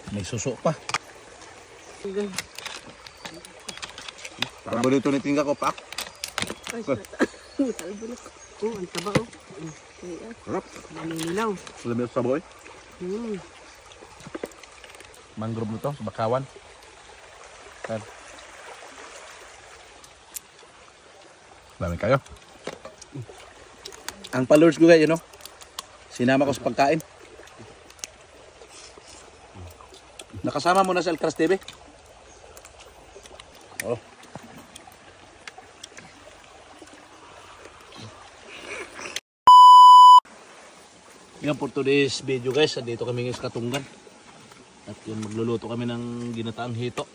May suso pa. Parang bonito ni tingga ko, pak. Ay, salbo na. Oh, ang taba oh. Sarap. Maninilaw. Alam mo sa boy? Mangrove na to, sa Bakawan. Yan. Dami kayo. Ang followers ko kayo, no? Sinama ko sa pagkain. Nakasama mo na sa Alcaraz TV? Oh. Yan for today's video guys. Dito kami ngayon sa Katunggan. At yun, magluluto kami ng ginataang hito.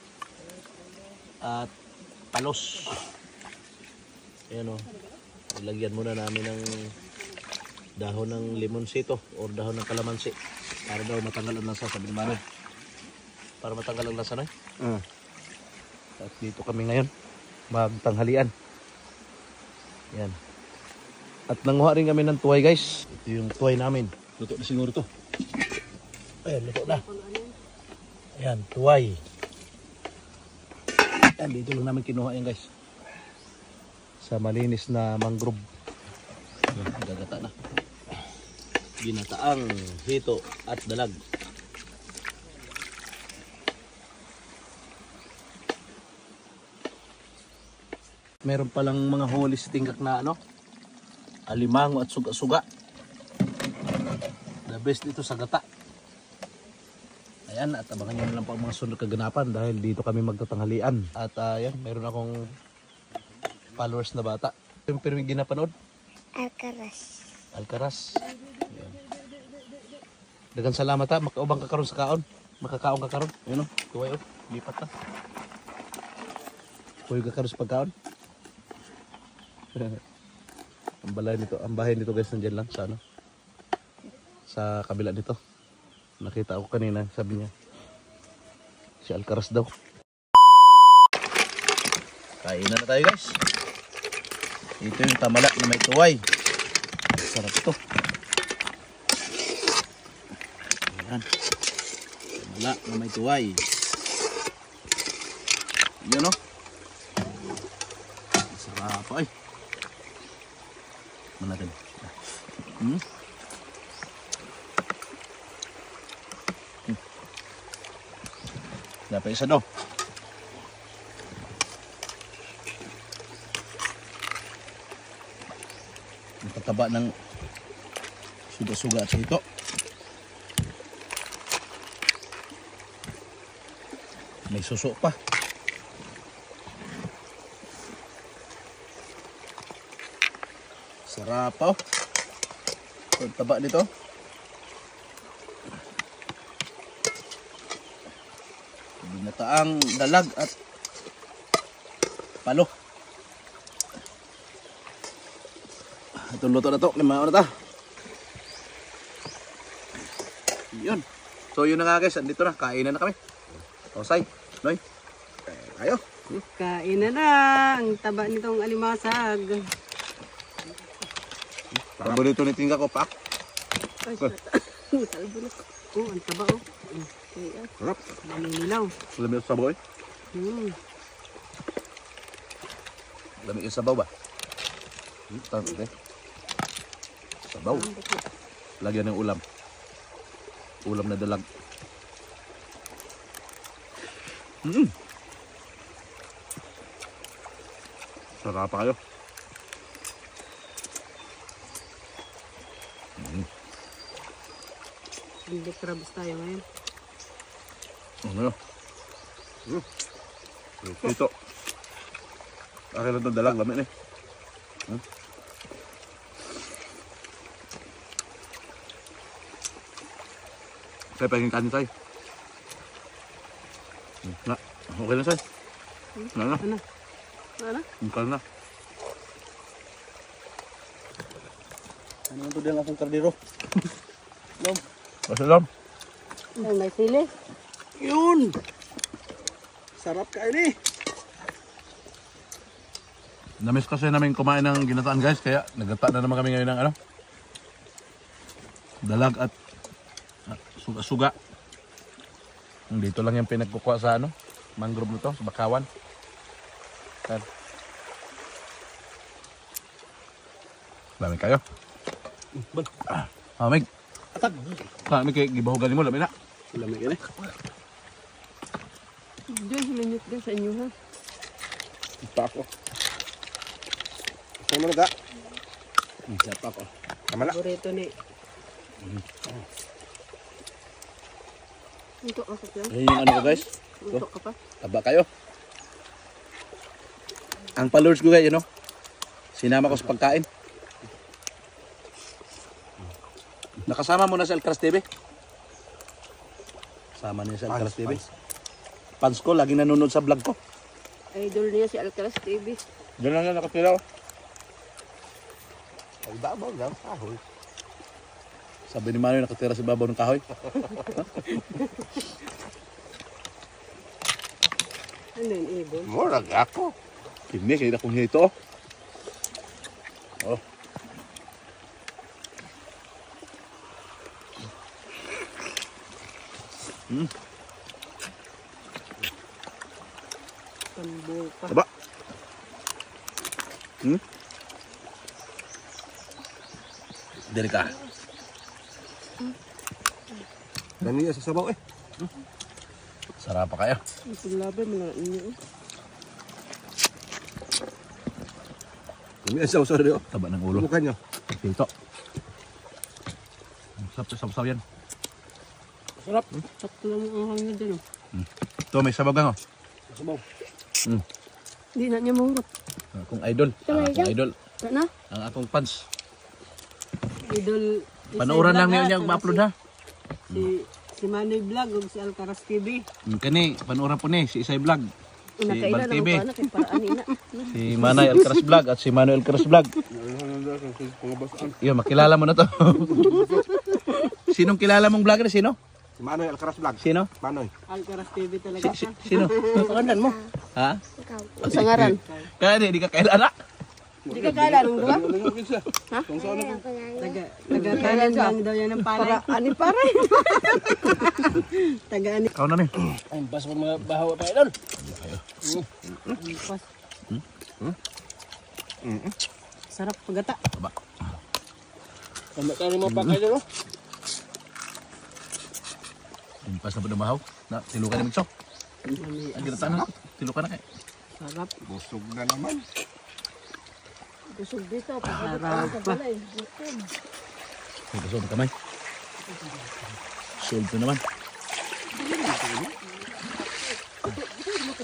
At palos. Ayan o. Lagyan muna namin ng dahon ng limonsito o dahon ng kalamansi. Para daw matanggal ang lasa. Sabi ni Manong. Para matanggal ang lasa na. At dito kami ngayon. Magtanghalian. Yan. At nanguha rin kami ng tuway guys. Ito yung tuway namin. Luto na siguro to. Ayan, luto na. Ayan, tuway. Ayan, dito lang namin kinuha yan guys. Sa malinis na mangrove. Ayan, gagata na. Ginataang hito at dalag. Meron palang mga hulis tingkak na ano. Alimango at suga-suga. The best dito sa gata. Ayan, at abangan nyo lang po ang mga sunod kaganapan dahil dito kami magtatanghalian. At ayan, meron akong followers na bata. Pero may ginapanood? Alcaraz. Alcaraz. Ayan. Dagan salamat ha, makaubang ka karon sa kaon. Makakaon ka karon. Ayan o, tuway o, lipat ha. Kuyo ka karon sa pagkaon. Ang bahay nito guys, nandiyan lang sa ano, sa kabila nito. Nakita ko kanina, sabi niya si Alcaraz daw. Kainan na tayo guys. Ito yung tamala na may tuway. Sarap to. Ayan, tamala na may tuway. Yan o. Sarap ay. Natin. Dapat isa daw. Nakataba ng suga-suga sa ito. May suso pa. Sarap po. Ang taba nito. Ginataang dalag at palo. Itong luto na to. Limaon na ta. Yun. So yun na nga guys. Andito na. Kainan na kami. Osay. Noy. Ayo. Kain na na. Ang taba nitong alimasag. Parang bonito ni tingga ko, pak. Ay, salbo na. Oh, ang taba oh. Sarap. Maninilaw. Alam mo sa boy? Lamig yung sabaw ba? Tante. Sabaw. Lagyan ng ulam. Ulam na dalag. Sarap pa kayo. Hindi krabs tayo ngayon. Ano yun? Ito. Akin lang itong dalag. Lamig na eh. Saya pengen kanin saya. Nak, okay na saya. Na. Ano? Ano? Mukha na. Ano ito din akong kardero? Lom. Masalam. Ang may sili. Yun! Sarap kain eh. Namiss kasi namin kumain ng ginataan guys. Kaya nagata na naman kami ngayon ng ano. Dalag at suga-suga. Dito lang yung pinagkukuha sa ano, mangrove na to, sa Bakawan. Yan. Lami kayo. Bal. Mig. Atag. Kami kay gibahugan mo, lami na. Lamig yan eh. Diyan, minute din sa inyo ha. Pa ako. Saan mo naga? Siya pa ako. Tama na. Paborito ni. Ito ako lang. Ayun yung ano ko guys. Ito ka pa. Taba kayo. Ang followers ko guys, you know. Sinama ko sa pagkain. Nakasama mo na sa Alcaraz TV? Sama niya sa Alcaraz TV. Fans ko, laging nanonood sa vlog ko. Idol niya si Alcaraz TV. Diyan lang na nakatira. Ay, babaw lang. Ahoy. Sabi ni Manoy, nakatira sa babaw ng kahoy. Ano yun, ibon? Murag ako. Kini, kaya akong hito. Oh. Pambuka. Taba. Dali ka. Dami niya sa sabaw eh. Sarap pa kayo. Ito laban mo na inyo. Dami niya sa sabaw rin. Taba ng ulo. Mukha niyo. Hito. Sarap sa sabaw yan. Sarap. Sakto lang ang hangin din. Ito, may sabaw oh. Sabaw. Hindi na niya mahurot. Akong idol. Akong idol. Na? Ang akong fans. Idol. Panooran lang niya ma-upload ha. Si Manoy Vlog ug si Alcaraz TV. Kani, panooran po ni si Isay Vlog. Si Bal TV. Na kay paraan na. Si Manay Alcaraz Vlog at si Manuel Alcaraz Vlog. Iyo, makilala mo na to. Sinong kilala mong vlogger? Sino? Si Manoy Alcaraz Vlog. Sino? Manoy. Alcaraz TV talaga siya. Sino? Pangalan mo? Ha? Ikaw. Sa ngaran. Kaya di ka kailala. Hindi ka kailan ng duwa? Ako na Taga-kanan lang daw yan ng palay. Ani paray. Taga-ani. Ikaw na ni. Ang bas ko mga bahaw pa idol. Sarap pagata. Aba. Ang kami mga pakay idol. Impas na po dumahaw. Na, tilukan ni Mitso. Ang ginataan na. Tilukan na kay. Sarap. Busog na naman. Busog dito. Sarap pa. May kaso ng kamay. Solve naman.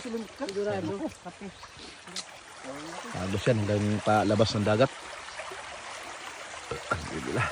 Sigurado. Kape. Agos yan hanggang palabas ng dagat. Alhamdulillah.